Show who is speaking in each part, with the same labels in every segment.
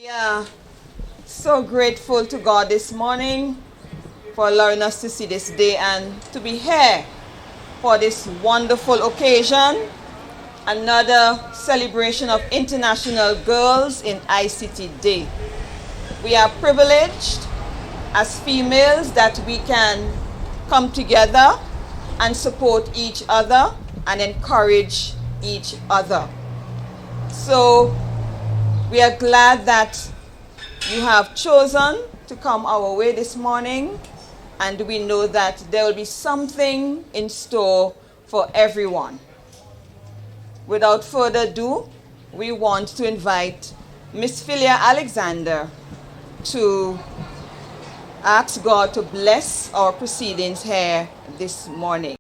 Speaker 1: We are so grateful to God this morning for allowing us to see this day and to be here for this wonderful occasion, another celebration of International Girls in ICT Day. We are privileged as females that we can come together and support each other and encourage each other. So we are glad that you have chosen to come our way this morning, and we know that there will be something in store for everyone. Without further ado, we want to invite Miss Philia Alexander to ask God to bless our proceedings here this morning.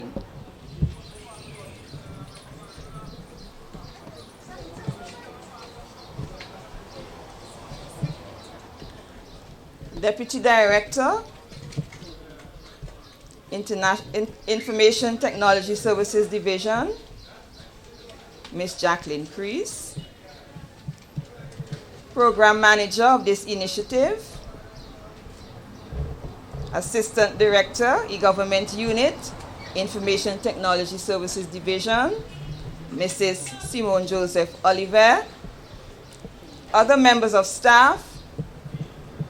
Speaker 1: Deputy Director, Information Technology Services Division, Ms. Jacqueline Priest, Program Manager of this initiative, Assistant Director, E-Government Unit, Information Technology Services Division, Mrs. Simone Joseph Oliver, other members of staff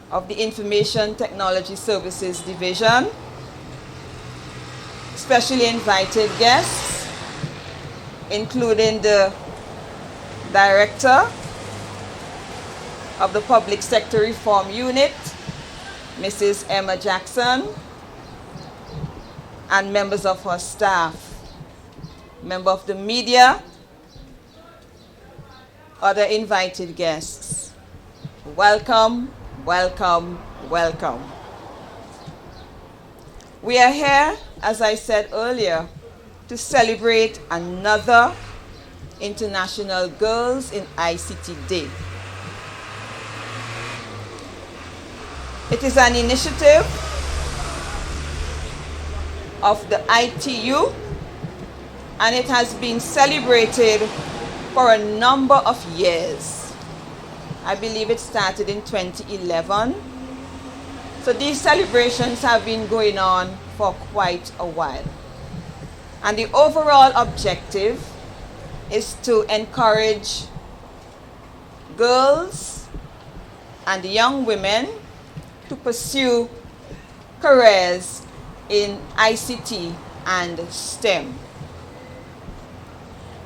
Speaker 1: of the Information Technology Services Division, specially invited guests, including the Director of the Public Sector Reform Unit, Mrs. Emma Jackson, and members of her staff, member of the media, other invited guests. Welcome, welcome, welcome. We are here, as I said earlier, to celebrate another International Girls in ICT Day. It is an initiative of the ITU, and it has been celebrated for a number of years. I believe it started in 2011. So these celebrations have been going on for quite a while. And the overall objective is to encourage girls and young women to pursue careers in ICT and STEM.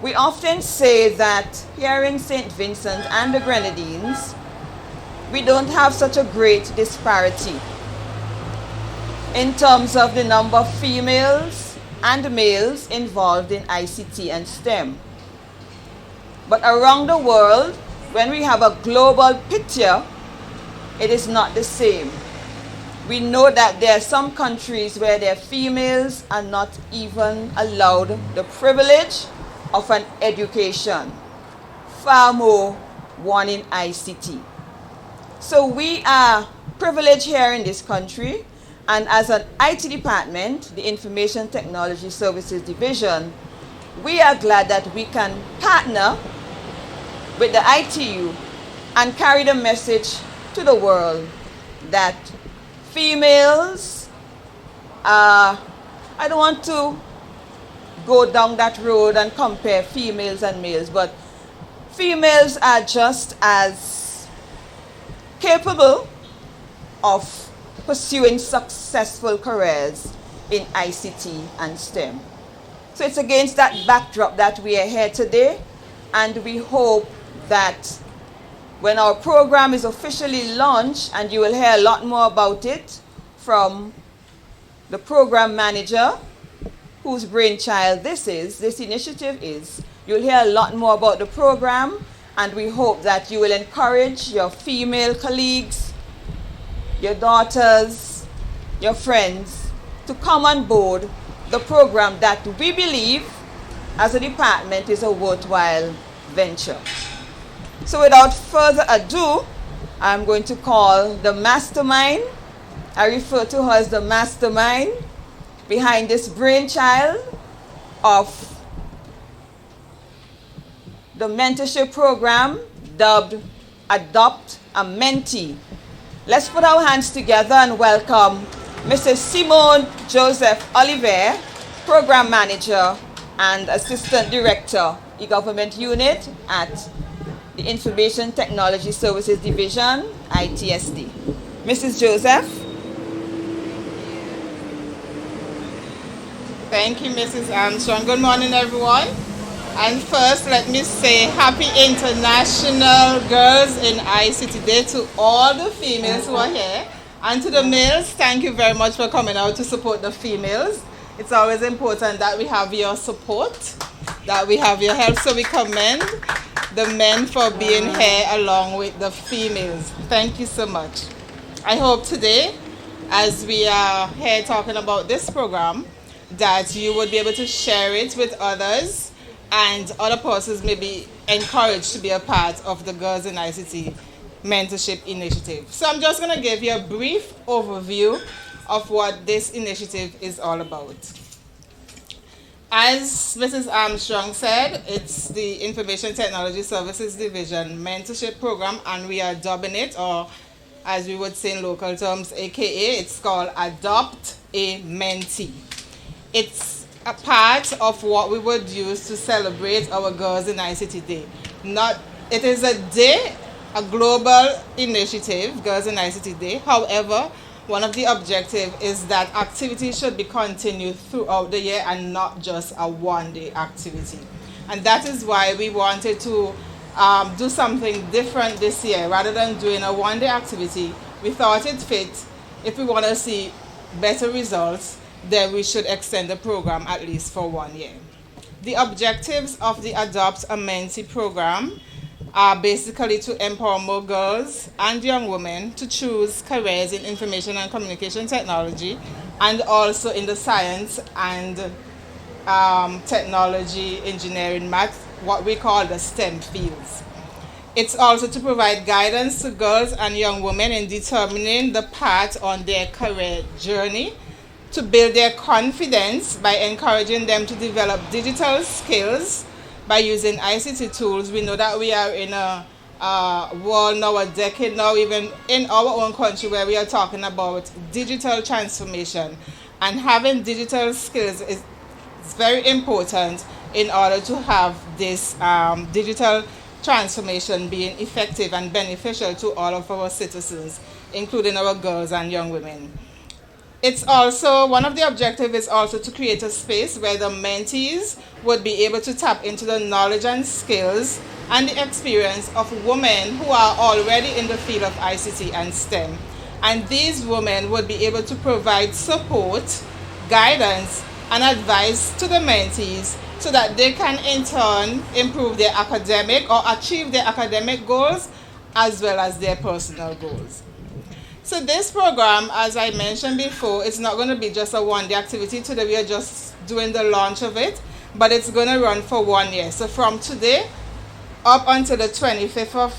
Speaker 1: We often say that here in St. Vincent and the Grenadines, we don't have such a great disparity in terms of the number of females and males involved in ICT and STEM. But around the world, when we have a global picture, it is not the same. We know that there are some countries where their females are not even allowed the privilege of an education, far more one in ICT. So we are privileged here in this country, and as an IT department, the Information Technology Services Division, we are glad that we can partner with the ITU and carry the message to the world that females are, I don't want to go down that road and compare females and males, but females are just as capable of pursuing successful careers in ICT and STEM. So it's against that backdrop that we are here today, and we hope that when our program is officially launched, and you will hear a lot more about it from the program manager, whose brainchild this initiative is, you'll hear a lot more about the program, and we hope that you will encourage your female colleagues, your daughters, your friends to come on board the program that we believe as a department is a worthwhile venture. So without further ado, I'm going to call the mastermind. I refer to her as the mastermind behind this brainchild of the mentorship program dubbed adopt a mentee. Let's put our hands together and welcome Mrs. Simone Joseph Oliver, Program Manager and Assistant Director, E-Government Unit at the Information Technology Services Division, ITSD. Mrs. Joseph.
Speaker 2: Thank you, Mrs. Armstrong. Good morning, everyone. And first, let me say Happy International Girls in ICT Day to all the females who are here. And to the males, thank you very much for coming out to support the females. It's always important that we have your support, that we have your help. So we commend the men for being here along with the females. Thank you so much. I hope today, as we are here talking about this program, that you would be able to share it with others and other persons may be encouraged to be a part of the Girls in ICT Mentorship Initiative. So I'm just going to give you a brief overview of what this initiative is all about. As Mrs. Armstrong said, it's the Information Technology Services Division Mentorship Program, and we are dubbing it, or as we would say in local terms, AKA, it's called Adopt a Mentee. It's a part of what we would use to celebrate our Girls in ICT Day. It is a day, a global initiative, Girls in ICT Day. However, one of the objectives is that activities should be continued throughout the year and not just a one-day activity. And that is why we wanted to do something different this year. Rather than doing a one-day activity, we thought it fit, if we want to see better results, then we should extend the program at least for 1 year. The objectives of the Adopt a Mentee program are basically to empower more girls and young women to choose careers in information and communication technology and also in the science and technology, engineering, math, what we call the STEM fields. It's also to provide guidance to girls and young women in determining the path on their career journey, to build their confidence by encouraging them to develop digital skills by using ICT tools. We know that we are in a world now, a decade now, even in our own country, where we are talking about digital transformation. And having digital skills is very important in order to have this digital transformation being effective and beneficial to all of our citizens, including our girls and young women. It's also, one of the objectives is also to create a space where the mentees would be able to tap into the knowledge and skills and the experience of women who are already in the field of ICT and STEM. And these women would be able to provide support, guidance, and advice to the mentees so that they can in turn improve their academic or achieve their academic goals as well as their personal goals. So this program, as I mentioned before, it's not going to be just a one-day activity. Today we are just doing the launch of it, but it's going to run for 1 year. So from today up until the 25th of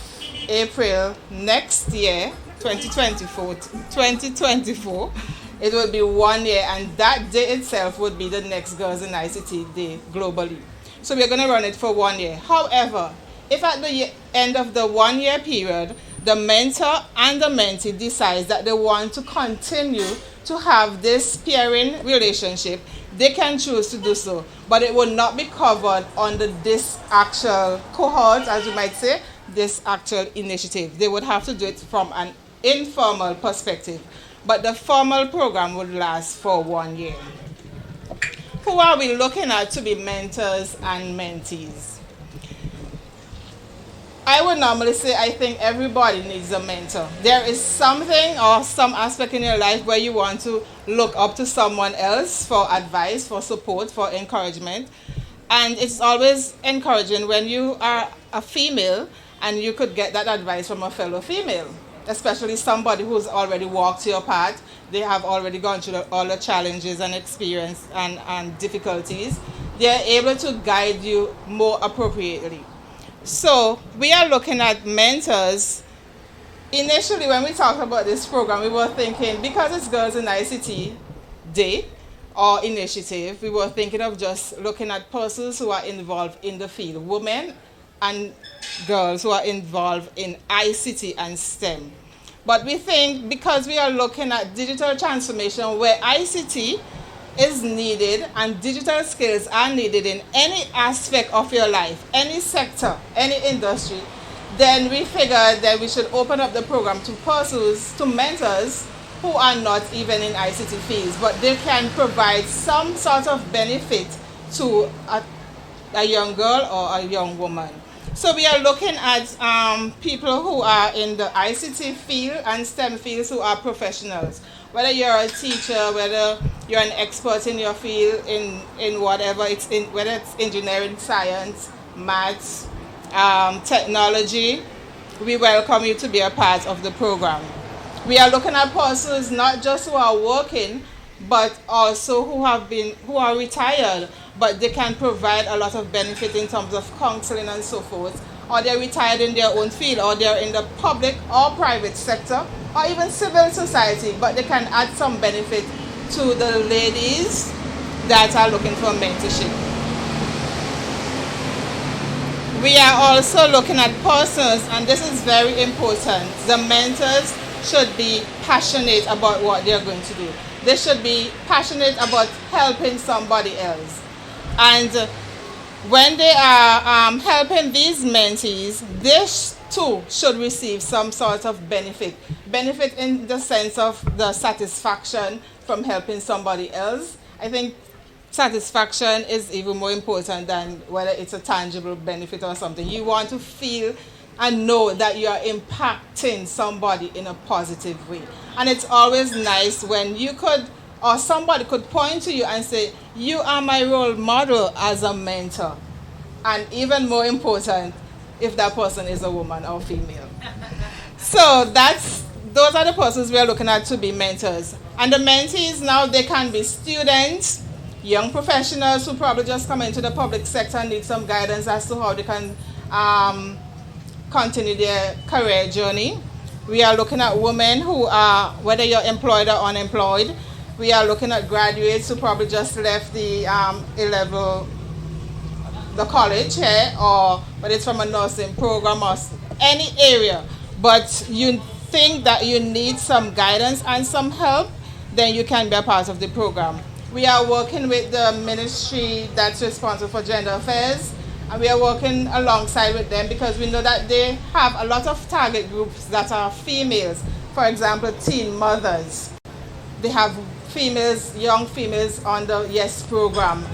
Speaker 2: April next year, 2024, it will be 1 year, and that day itself would be the next Girls in ICT Day globally. So we're going to run it for 1 year. However, if at the end of the 1 year period, the mentor and the mentee decides that they want to continue to have this peering relationship, they can choose to do so. But it will not be covered under this actual cohort, as you might say, this actual initiative. They would have to do it from an informal perspective. But the formal program would last for 1 year. Who are we looking at to be mentors and mentees? I would normally say I think everybody needs a mentor. There is something or some aspect in your life where you want to look up to someone else for advice, for support, for encouragement. And it's always encouraging when you are a female and you could get that advice from a fellow female, especially somebody who's already walked your path. They have already gone through all the challenges and experience and difficulties. They are able to guide you more appropriately. So we are looking at mentors. Initially, when we talked about this program, we were thinking, because it's Girls in ICT Day or initiative, we were thinking of just looking at persons who are involved in the field, women and girls who are involved in ICT and STEM. But we think because we are looking at digital transformation where ICT is needed and digital skills are needed in any aspect of your life, any sector, any industry, then we figured that we should open up the program to persons, to mentors who are not even in ICT fields, but they can provide some sort of benefit to a young girl or a young woman. So we are looking at people who are in the ICT field and STEM fields who are professionals. Whether you're a teacher, whether you're an expert in your field, in whatever, whether it's engineering, science, maths, technology, we welcome you to be a part of the program. We are looking at persons not just who are working, but also who are retired, but they can provide a lot of benefit in terms of counseling and so forth, or they're retired in their own field, or they're in the public or private sector, or even civil society, but they can add some benefit to the ladies that are looking for mentorship. We are also looking at persons, and this is very important. The mentors should be passionate about what they're going to do. They should be passionate about helping somebody else. And when they are helping these mentees, they too should receive some sort of benefit. Benefit in the sense of the satisfaction from helping somebody else. I think satisfaction is even more important than whether it's a tangible benefit or something. You want to feel and know that you are impacting somebody in a positive way. And it's always nice when you could, or somebody could point to you and say, you are my role model as a mentor. And even more important, if that person is a woman or female. So those are the persons we are looking at to be mentors. And the mentees now, they can be students, young professionals who probably just come into the public sector and need some guidance as to how they can continue their career journey. We are looking at women who are, whether you're employed or unemployed. We are looking at graduates who probably just left the A-level, the college here, or whether it's from a nursing program or any area. But you think that you need some guidance and some help, then you can be a part of the program. We are working with the ministry that's responsible for gender affairs, and we are working alongside with them because we know that they have a lot of target groups that are females. For example, teen mothers. They have females, young females on the YES program.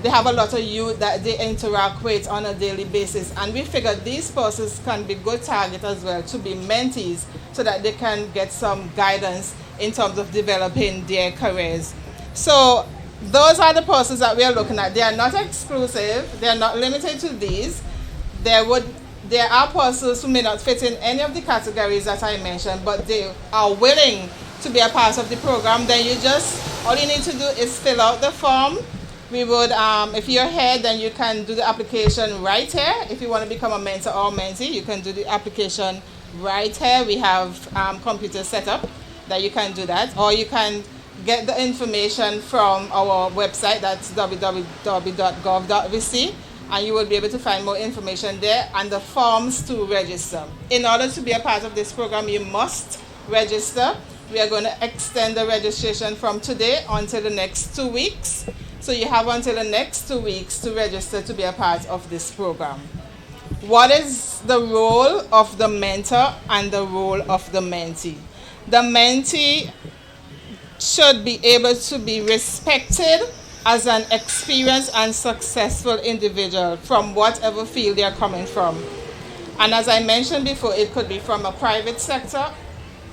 Speaker 2: They have a lot of youth that they interact with on a daily basis. And we figured these persons can be good target as well to be mentees so that they can get some guidance in terms of developing their careers. So those are the persons that we are looking at. They are not exclusive. They are not limited to these. There are persons who may not fit in any of the categories that I mentioned, but they are willing to be a part of the program. Then all you need to do is fill out the form. We would, if you're here, then you can do the application right here. If you want to become a mentor or mentee, you can do the application right here. We have computers set up that you can do that, or you can get the information from our website, that's www.gov.vc, and you will be able to find more information there and the forms to register. In order to be a part of this program, you must register. We are going to extend the registration from today until the next 2 weeks. So you have until the next 2 weeks to register to be a part of this program. What is the role of the mentor and the role of the mentee? The mentee should be able to be respected as an experienced and successful individual from whatever field they are coming from. And as I mentioned before, it could be from a private sector,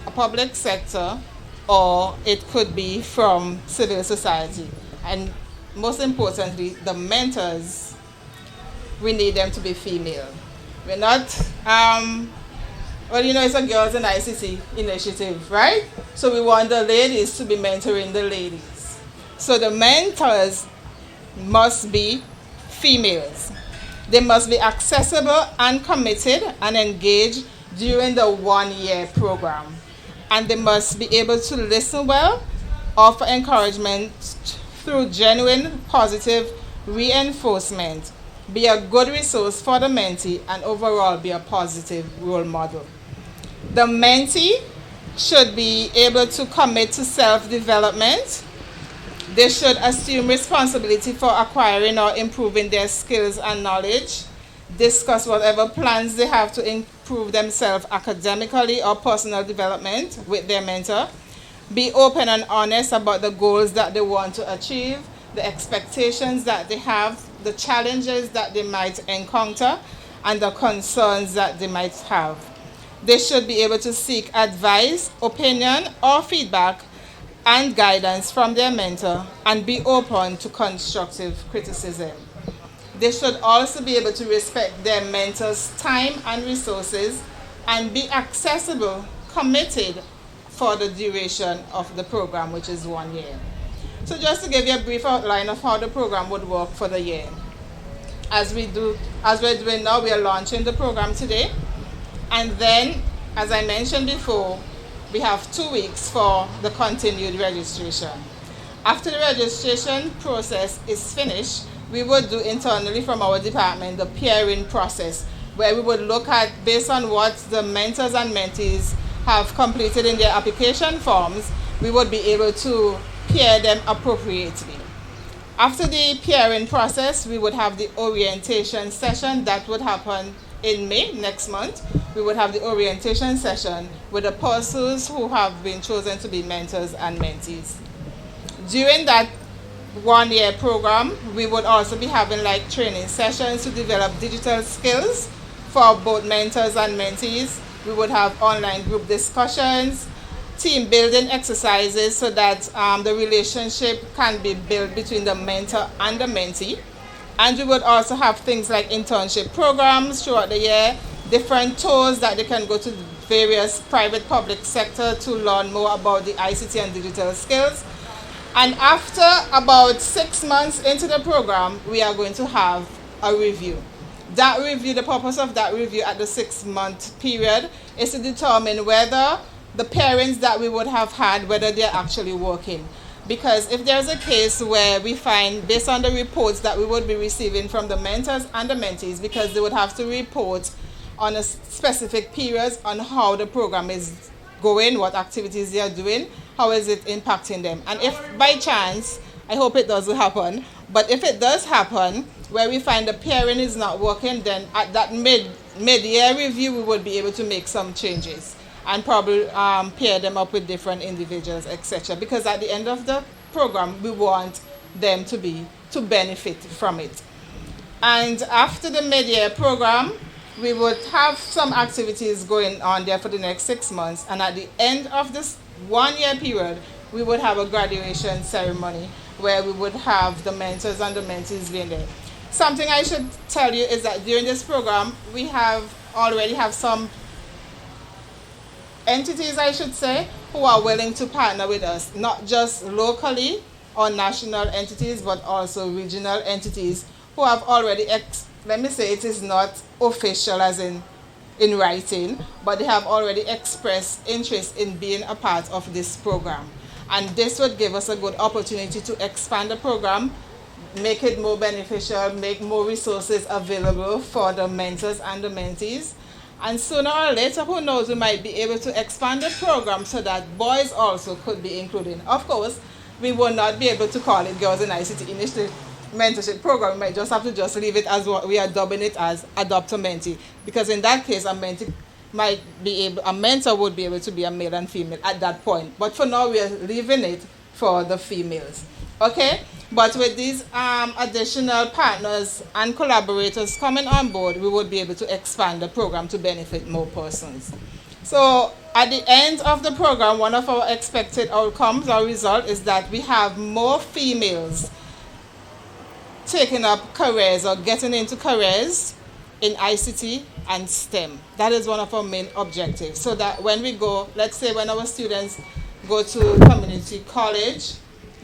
Speaker 2: a public sector, or it could be from civil society. And most importantly, the mentors, we need them to be female. We're not, it's a Girls in ICT initiative, right? So we want the ladies to be mentoring the ladies. So the mentors must be females. They must be accessible and committed and engaged during the 1-year program. And they must be able to listen well, offer encouragement through genuine positive reinforcement, be a good resource for the mentee, and overall be a positive role model. The mentee should be able to commit to self-development. They should assume responsibility for acquiring or improving their skills and knowledge, discuss whatever plans they have to improve themselves academically or personal development with their mentor, be open and honest about the goals that they want to achieve, the expectations that they have, the challenges that they might encounter, and the concerns that they might have. They should be able to seek advice, opinion, or feedback and guidance from their mentor and be open to constructive criticism. They should also be able to respect their mentor's time and resources and be accessible, committed for the duration of the program, which is 1 year. So just to give you a brief outline of how the program would work for the year. As we're doing now, we are launching the program today. And then, as I mentioned before, we have 2 weeks for the continued registration. After the registration process is finished, we would do internally from our department the peering process, where we would look at, based on what the mentors and mentees have completed in their application forms, we would be able to peer them appropriately. After the peering process, we would have the orientation session that would happen in May next month. We would have the orientation session with the persons who have been chosen to be mentors and mentees. During that 1 year program, we would also be having like training sessions to develop digital skills for both mentors and mentees. We would have online group discussions, team building exercises so that the relationship can be built between the mentor and the mentee. And we would also have things like internship programs throughout the year, different tours that they can go to various private public sector to learn more about the ICT and digital skills. And after about 6 months into the program, we are going to have a review. That review, the purpose of that review at the 6-month period is to determine whether the parents that we would have had, whether they're actually working. Because if there's a case where we find, based on the reports that we would be receiving from the mentors and the mentees, because they would have to report on a specific periods on how the program is going, what activities they are doing, how is it impacting them. And if by chance, I hope it doesn't happen, but if it does happen, where we find the pairing is not working, then at that mid-year review, we would be able to make some changes and probably pair them up with different individuals, etc. Because at the end of the program, we want them to benefit from it. And after the mid-year program, we would have some activities going on there for the next 6 months. And at the end of this 1 year period, we would have a graduation ceremony where we would have the mentors and the mentees being there. Something I should tell you is that during this program, we already have some entities, I should say, who are willing to partner with us, not just locally or national entities, but also regional entities who have already, let me say it is not official as in writing, but they have already expressed interest in being a part of this program. And this would give us a good opportunity to expand the program, make it more beneficial, make more resources available for the mentors and the mentees. And sooner or later, who knows, we might be able to expand the program so that boys also could be included. Of course, we will not be able to call it Girls in ICT Initiative Mentorship Program. We might just have to just leave it as what we are dubbing it as Adopt a Mentee. Because in that case, a mentor would be able to be a male and female at that point. But for now, we are leaving it for the females. Okay? But with these additional partners and collaborators coming on board, we would be able to expand the program to benefit more persons. So at the end of the program, one of our expected outcomes or result is that we have more females taking up careers or getting into careers in ICT and STEM. That is one of our main objectives. So that when we go, let's say when our students go to community college,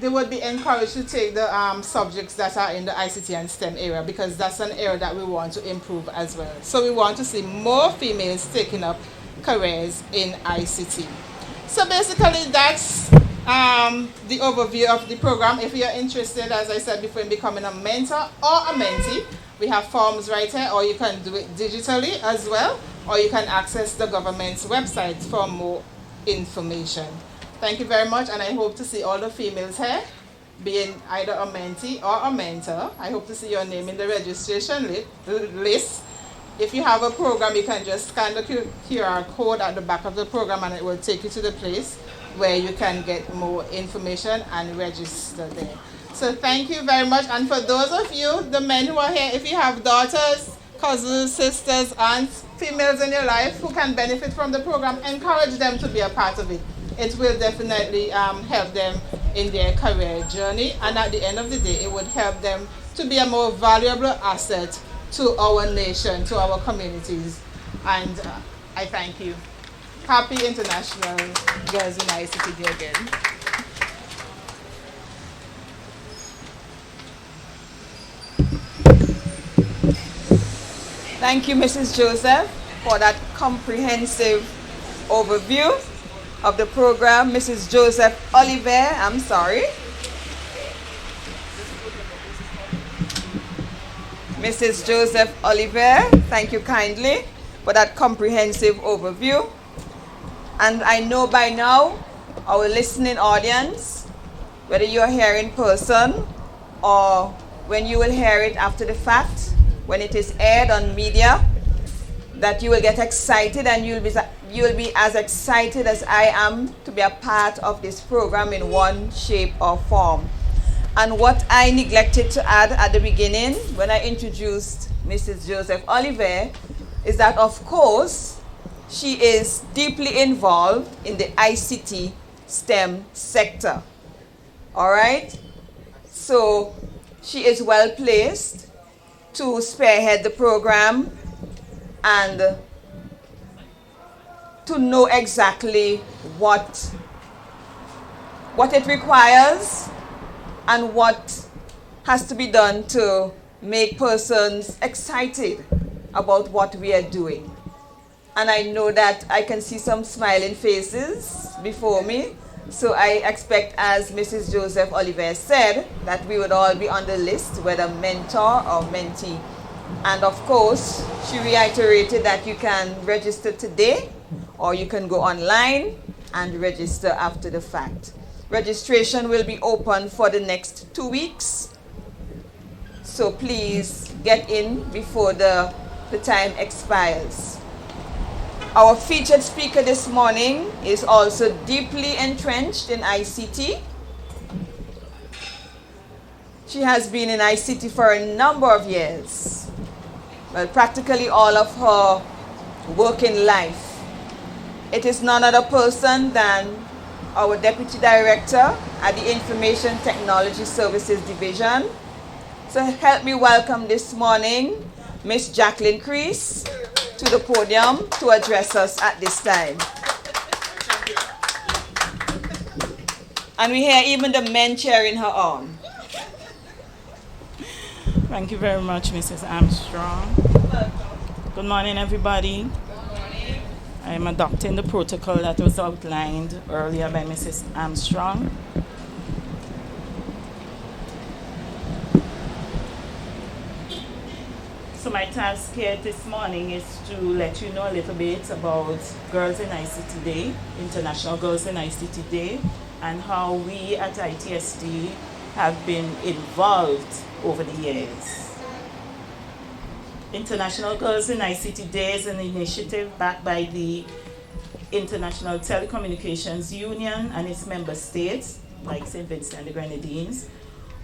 Speaker 2: they would be encouraged to take the subjects that are in the ICT and STEM area, because that's an area that we want to improve as well. So we want to see more females taking up careers in ICT. So basically that's the overview of the program. If you're interested, as I said before, in becoming a mentor or a mentee, We have forms right here, or you can do it digitally as well, or you can access the government's website for more information. Thank you very much, and I hope to see all the females here, being either a mentee or a mentor. I hope to see your name in the registration list. If you have a program, you can just scan the QR code at the back of the program and it will take you to the place where you can get more information and register there. So thank you very much. And for those of you, the men who are here, if you have daughters, cousins, sisters, aunts, females in your life who can benefit from the program, encourage them to be a part of it. It will definitely help them in their career journey. And at the end of the day, it would help them to be a more valuable asset to our nation, to our communities. And I thank you. Happy International Girls in ICT Day again.
Speaker 1: Thank you, Mrs. Joseph, for that comprehensive overview of the program. Mrs. Joseph Oliver, I'm sorry. Mrs. Joseph Oliver, thank you kindly for that comprehensive overview. And I know by now, our listening audience, whether you're here in person or when you will hear it after the fact, when it is aired on media, that you will get excited, and you'll be as excited as I am to be a part of this program in one shape or form. And what I neglected to add at the beginning when I introduced Mrs. Joseph Oliver is that, of course, she is deeply involved in the ICT STEM sector. All right? So she is well placed to spearhead the program and to know exactly what it requires and what has to be done to make persons excited about what we are doing. And I know that I can see some smiling faces before me. So I expect, as Mrs. Joseph Oliver said, that we would all be on the list, whether mentor or mentee. And of course, she reiterated that you can register today, or you can go online and register after the fact. Registration will be open for the next 2 weeks. So please get in before the time expires. Our featured speaker this morning is also deeply entrenched in ICT. She has been in ICT for a number of years, well, practically all of her working life. It is none other person than our Deputy Director at the Information Technology Services Division. So help me welcome this morning Miss Jacqueline Crease to the podium to address us at this time. And we hear even the men cheering her on.
Speaker 3: Thank you very much, Mrs. Armstrong. Good morning, everybody.
Speaker 1: Good morning.
Speaker 3: I am adopting the protocol that was outlined earlier by Mrs. Armstrong. So my task here this morning is to let you know a little bit about Girls in ICT Day, International Girls in ICT Day, and how we at ITSD have been involved over the years. International Girls in ICT Day is an initiative backed by the International Telecommunications Union and its member states, like St. Vincent and the Grenadines,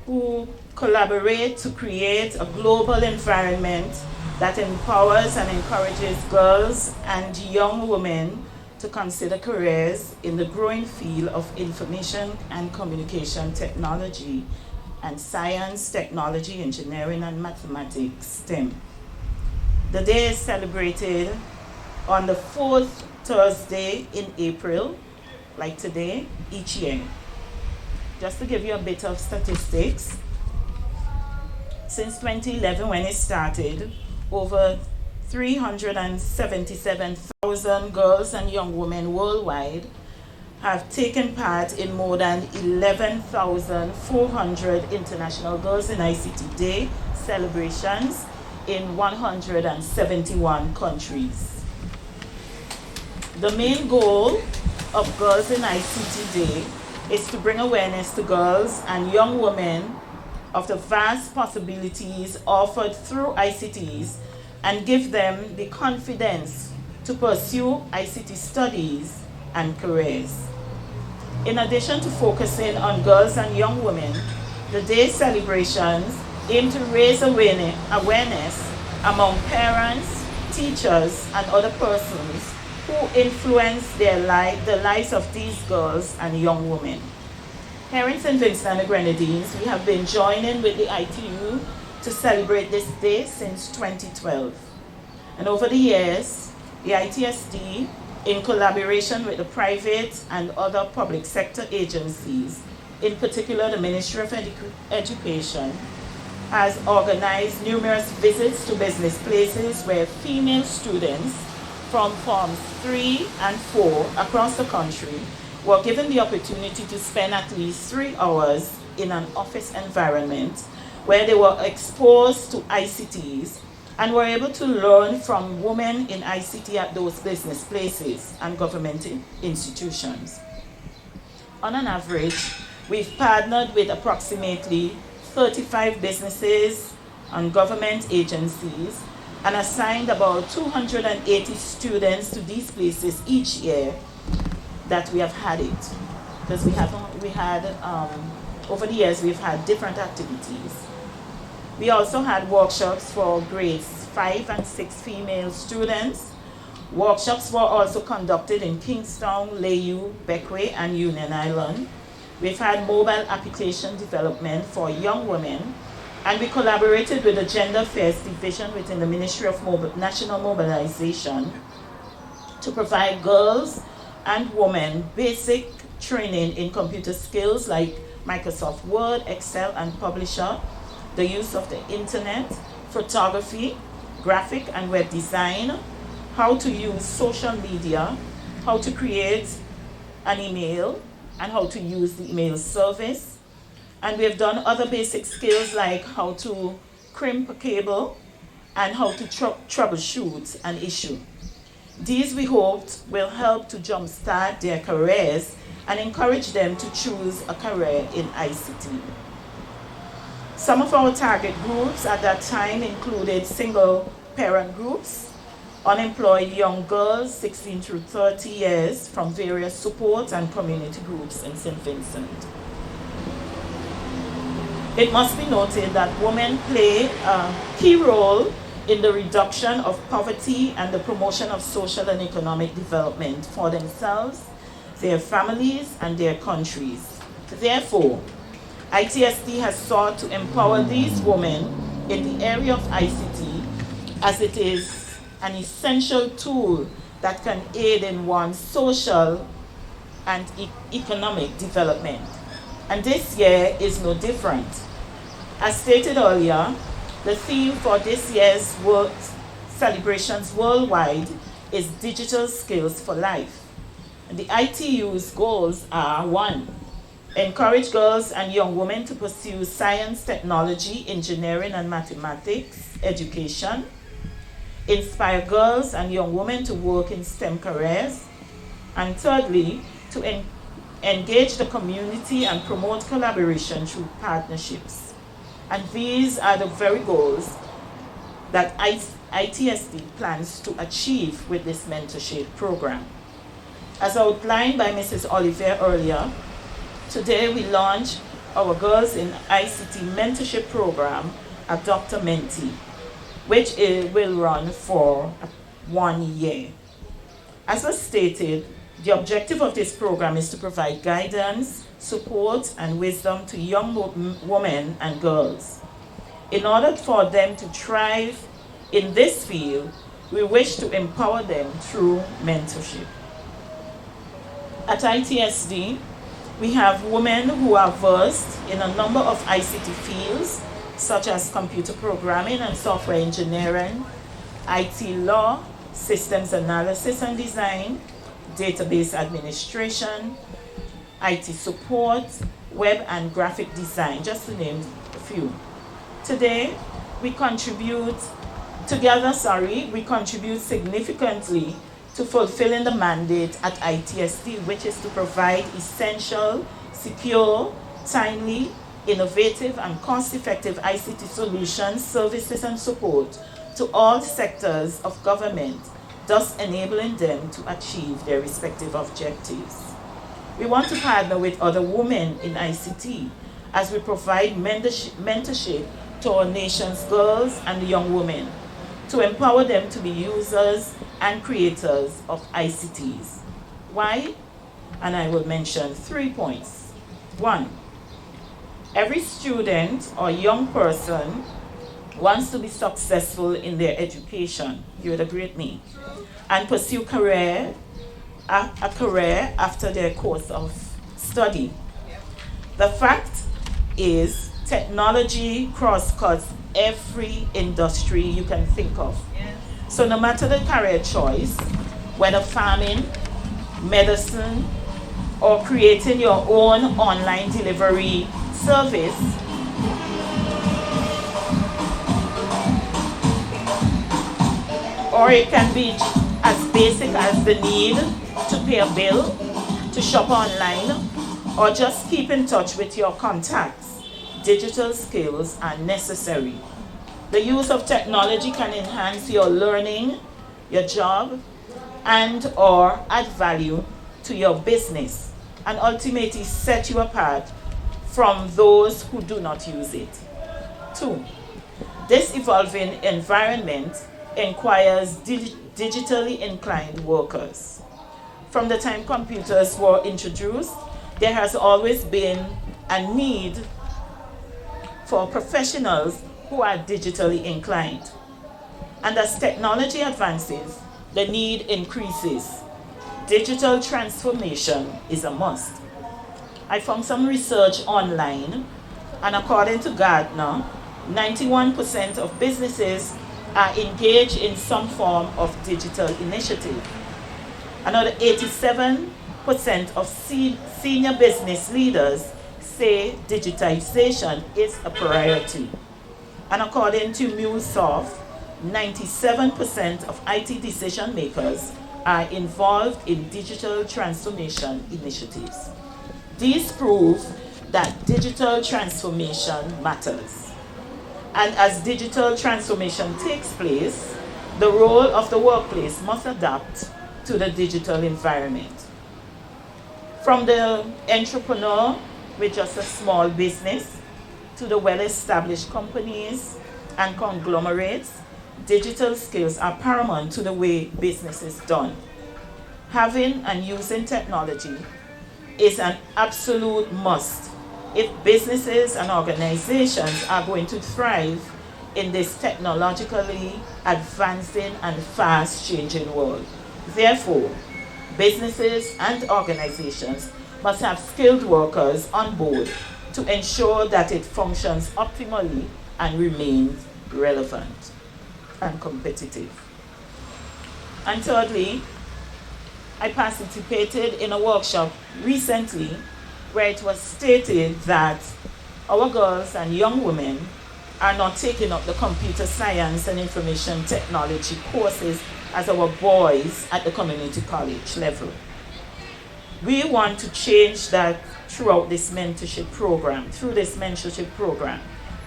Speaker 3: who collaborate to create a global environment that empowers and encourages girls and young women to consider careers in the growing field of information and communication technology and science, technology, engineering, and mathematics, STEM. The day is celebrated on the fourth Thursday in April, like today, each year. Just to give you a bit of statistics, since 2011 when it started, over 377,000 girls and young women worldwide have taken part in more than 11,400 International Girls in ICT Day celebrations in 171 countries. The main goal of Girls in ICT Day is to bring awareness to girls and young women of the vast possibilities offered through ICTs and give them the confidence to pursue ICT studies and careers. In addition to focusing on girls and young women, the day celebrations aim to raise awareness among parents, teachers, and other persons who influence the lives of these girls and young women. Here in St. Vincent and the Grenadines, we have been joining with the ITU to celebrate this day since 2012. And over the years, the ITSD, in collaboration with the private and other public sector agencies, in particular the Ministry of Education, has organized numerous visits to business places where female students from Forms 3 and 4 across the country were given the opportunity to spend at least 3 hours in an office environment where they were exposed to ICTs and were able to learn from women in ICT at those business places and government institutions. On an average, we've partnered with approximately 35 businesses and government agencies and assigned about 280 students to these places each year that we have had it. Because over the years, we've had different activities. We also had workshops for grades 5 and 6 female students. Workshops were also conducted in Kingstown, Layou, Beckway, and Union Island. We've had mobile application development for young women, and we collaborated with the Gender Affairs Division within the Ministry of National Mobilization to provide girls and women basic training in computer skills like Microsoft Word, Excel, and Publisher, the use of the internet, photography, graphic and web design, how to use social media, how to create an email, and how to use the email service. And we have done other basic skills like how to crimp a cable and how to troubleshoot an issue. These, we hoped, will help to jumpstart their careers and encourage them to choose a career in ICT. Some of our target groups at that time included single parent groups, unemployed young girls 16 through 30 years from various support and community groups in St. Vincent. It must be noted that women play a key role in the reduction of poverty and the promotion of social and economic development for themselves, their families, and their countries. Therefore, ITSD has sought to empower these women in the area of ICT as it is an essential tool that can aid in one's social and economic development. And this year is no different. As stated earlier, the theme for this year's celebrations worldwide is Digital Skills for Life. And the ITU's goals are: 1, encourage girls and young women to pursue science, technology, engineering, and mathematics education. Inspire girls and young women to work in STEM careers. And thirdly, to engage the community and promote collaboration through partnerships. And these are the very goals that ITSD plans to achieve with this mentorship program. As outlined by Mrs. Oliver earlier, today we launch our Girls in ICT mentorship program, Adopt a Mentee, which will run for 1 year. As was stated, the objective of this program is to provide guidance, support, and wisdom to young women and girls. In order for them to thrive in this field, we wish to empower them through mentorship. At ITSD, we have women who are versed in a number of ICT fields, such as computer programming and software engineering, IT law, systems analysis and design, database administration, IT support, web and graphic design, just to name a few. Today, we contribute Together, we contribute significantly to fulfilling the mandate at ITSD, which is to provide essential, secure, timely, innovative, and cost-effective ICT solutions, services, and support to all sectors of government, thus enabling them to achieve their respective objectives. We want to partner with other women in ICT as we provide mentorship to our nation's girls and young women to empower them to be users and creators of ICTs. Why? And I will mention 3 points. 1, every student or young person wants to be successful in their education, you would agree with me, and pursue a career after their course of study. The fact is, technology cross-cuts every industry you can think of. So no matter the career choice, whether farming, medicine, or creating your own online delivery service, or it can be as basic as the need to pay a bill, to shop online, or just keep in touch with your contacts. Digital skills are necessary. The use of technology can enhance your learning, your job, and or add value to your business, and ultimately set you apart from those who do not use it. 2, this evolving environment requires digitally inclined workers. From the time computers were introduced, there has always been a need for professionals who are digitally inclined. And as technology advances, the need increases. Digital transformation is a must. I found some research online, and according to Gartner, 91% of businesses are engaged in some form of digital initiative. Another 87% of senior business leaders say digitization is a priority. And according to MuleSoft, 97% of IT decision makers are involved in digital transformation initiatives. These prove that digital transformation matters. And as digital transformation takes place, the role of the workplace must adapt to the digital environment. From the entrepreneur with just a small business to the well-established companies and conglomerates, digital skills are paramount to the way business is done. Having and using technology is an absolute must if businesses and organizations are going to thrive in this technologically advancing and fast-changing world. Therefore, businesses and organizations must have skilled workers on board to ensure that it functions optimally and remains relevant and competitive. And thirdly, I participated in a workshop recently where it was stated that our girls and young women are not taking up the computer science and information technology courses as our boys at the community college level. We want to change that through this mentorship program.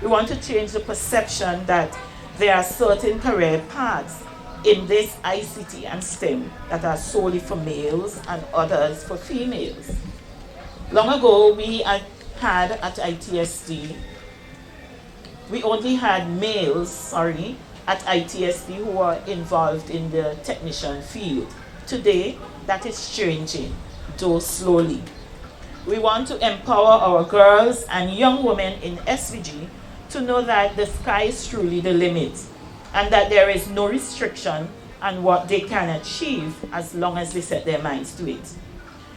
Speaker 3: We want to change the perception that there are certain career paths in this ICT and STEM that are solely for males and others for females. Long ago, we had at ITSD, we only had males, at ITSD who were involved in the technician field. Today, that is changing, though slowly. We want to empower our girls and young women in SVG to know that the sky is truly the limit and that there is no restriction on what they can achieve as long as they set their minds to it.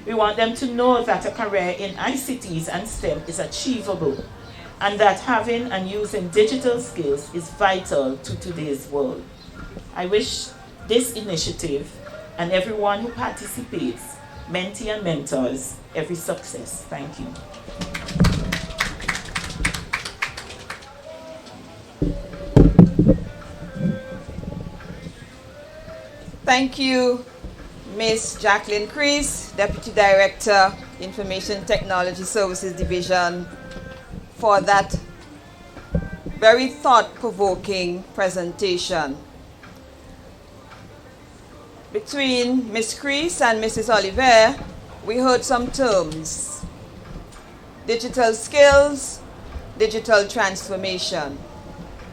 Speaker 3: We want them to know that a career in ICTs and STEM is achievable and that having and using digital skills is vital to today's world. I wish this initiative and everyone who participates, mentee and mentors, every success. Thank you.
Speaker 1: thank you, Ms. Jacqueline Crease, Deputy Director, Information Technology Services Division, for that very thought-provoking presentation. Between Ms. Crease and Mrs. Oliver, we heard some terms: digital skills, digital transformation.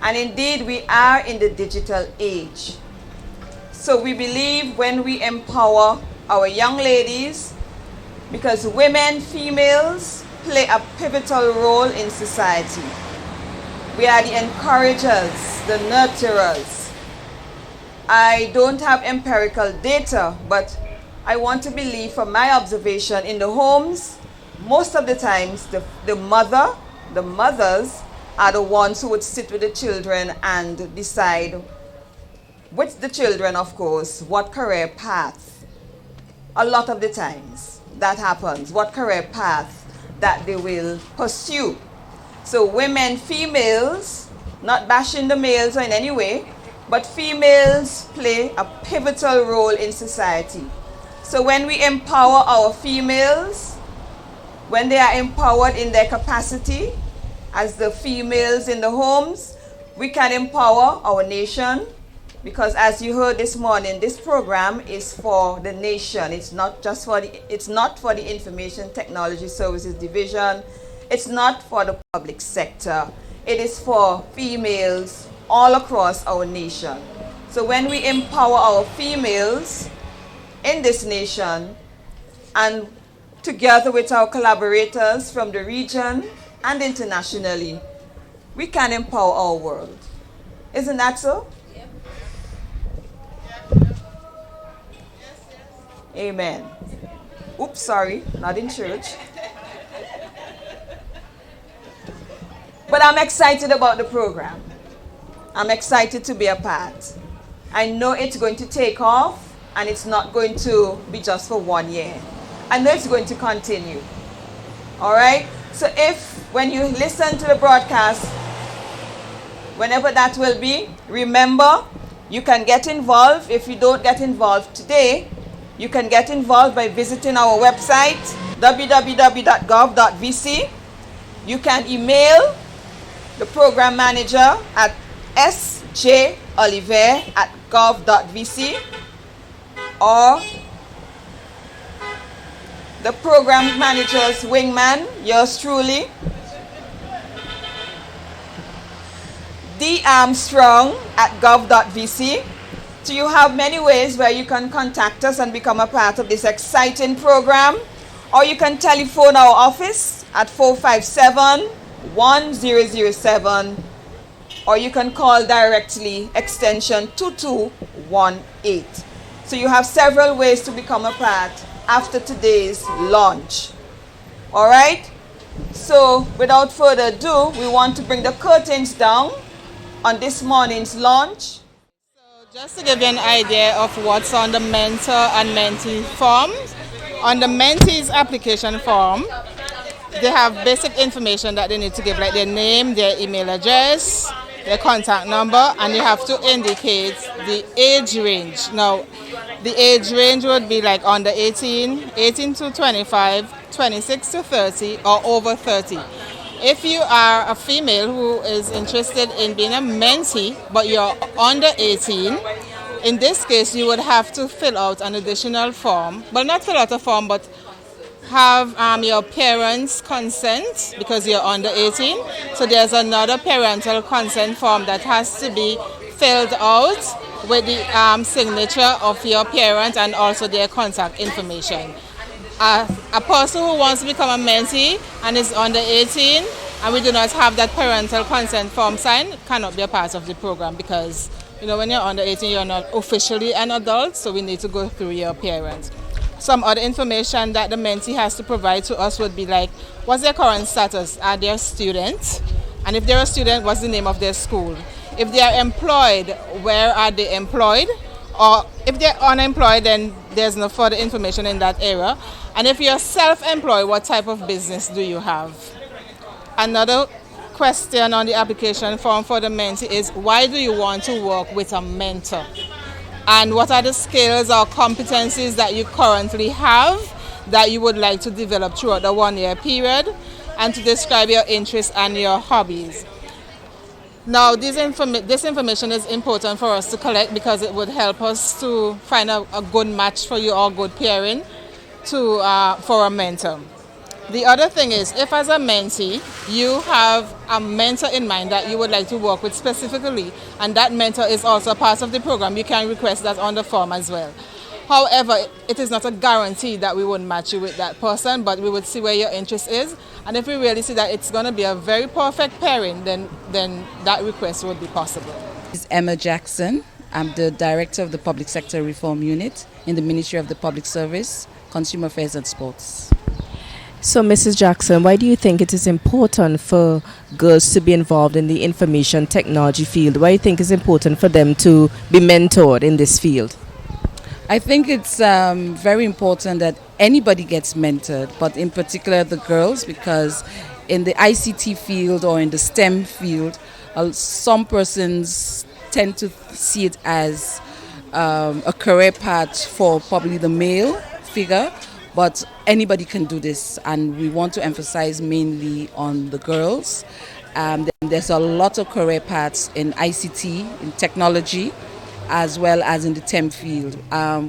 Speaker 1: And indeed, we are in the digital age. So we believe when we empower our young ladies, because women, females, play a pivotal role in society. We are the encouragers, the nurturers. I don't have empirical data, but I want to believe from my observation in the homes, most of the times the mothers are the ones who would sit with the children and decide, with the children of course, what career path. A lot of the times that happens, what career path that they will pursue. So women, females, not bashing the males in any way, but females play a pivotal role in society. So when we empower our females, when they are empowered in their capacity as the females in the homes, we can empower our nation, because as you heard this morning, this program is for the nation. It's not for the Information Technology Services Division. It's not for the public sector. It is for females all across our nation. So when we empower our females in this nation, and together with our collaborators from the region and internationally, we can empower our world. Isn't that so? Yep. Amen. Oops, sorry, not in church. But I'm excited about the program. I'm excited to be a part. I know it's going to take off, and it's not going to be just for 1 year. I know it's going to continue. All right? So when you listen to the broadcast, whenever that will be, remember, you can get involved. If you don't get involved today, you can get involved by visiting our website, www.gov.vc. You can email the program manager at sjoliver@gov.vc, or the program manager's wingman, yours truly, darmstrong@gov.vc. So you have many ways where you can contact us and become a part of this exciting program, or you can telephone our office at 457-1007, or you can call directly extension 2218. So you have several ways to become a part after today's launch. All right? So without further ado, we want to bring the curtains down on this morning's launch.
Speaker 2: So just to give you an idea of what's on the mentor and mentee form, on the mentee's application form, they have basic information that they need to give, like their name, their email address, their contact number, and you have to indicate the age range. Now, the age range would be like under 18, 18 to 25, 26 to 30, or over 30. If you are a female who is interested in being a mentee, but you're under 18, in this case, you would have to fill out an additional form. Well, not fill out a form, but have your parents' consent, because you're under 18. So there's another parental consent form that has to be filled out with the signature of your parent and also their contact information. A person who wants to become a mentee and is under 18 and we do not have that parental consent form signed cannot be a part of the program, because when you're under 18 you're not officially an adult, so we need to go through your parents. Some other information that the mentee has to provide to us would be like, what's their current status? Are they a student? And if they're a student, what's the name of their school? If they are employed, where are they employed? Or if they're unemployed, then there's no further information in that area. And if you're self-employed, what type of business do you have? Another question on the application form for the mentee is, why do you want to work with a mentor? and what are the skills or competencies that you currently have that you would like to develop throughout the 1 year period, and to describe your interests and your hobbies. Now, this information is important for us to collect because it would help us to find a good match for you or good pairing for a mentor. The other thing is, if as a mentee, you have a mentor in mind that you would like to work with specifically, and that mentor is also part of the program, you can request that on the form as well. However, it is not a guarantee that we would match you with that person, but we would see where your interest is. And if we really see that it's going to be a very perfect pairing, then that request would be possible.
Speaker 4: This is Emma Jackson. I'm the Director of the Public Sector Reform Unit in the Ministry of the Public Service, Consumer Affairs and Sports.
Speaker 5: So, Mrs. Jackson, why do you think it is important for girls to be involved in the information technology field? Why do you think it's important for them to be mentored in this field?
Speaker 4: I think it's very important that anybody gets mentored, but in particular the girls, because in the ICT field or in the STEM field, some persons tend to see it as a career path for probably the male figure, but anybody can do this, and we want to emphasize mainly on the girls. There's a lot of career paths in ICT, in technology, as well as in the STEM field.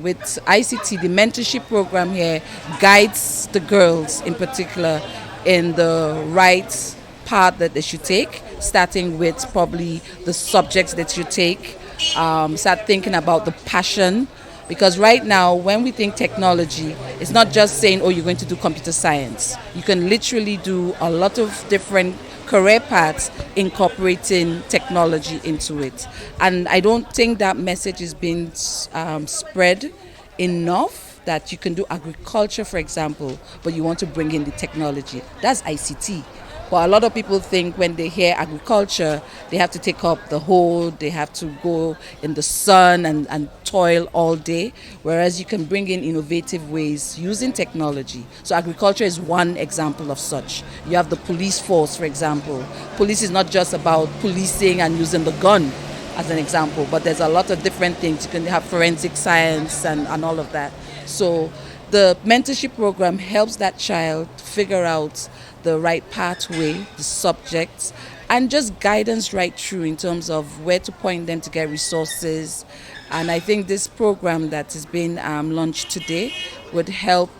Speaker 4: With ICT, the mentorship program here guides the girls in particular in the right path that they should take, starting with probably the subjects that you take, start thinking about the passion. Because right now, when we think technology, it's not just saying, oh, you're going to do computer science. You can literally do a lot of different career paths incorporating technology into it. And I don't think that message is being spread enough, that you can do agriculture, for example, but you want to bring in the technology. That's ICT. But a lot of people think when they hear agriculture, they have to take up the hoe, they have to go in the sun and toil all day, whereas you can bring in innovative ways using technology. So agriculture is one example of such. You have the police force, for example. Police is not just about policing and using the gun, as an example, but there's a lot of different things. You can have forensic science and all of that. So the mentorship program helps that child figure out the right pathway, the subjects, and just guidance right through in terms of where to point them to get resources. And I think this program that is being launched today would help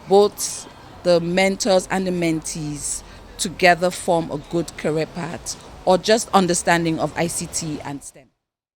Speaker 4: both the mentors and the mentees together form a good career path, or just understanding of ICT and STEM.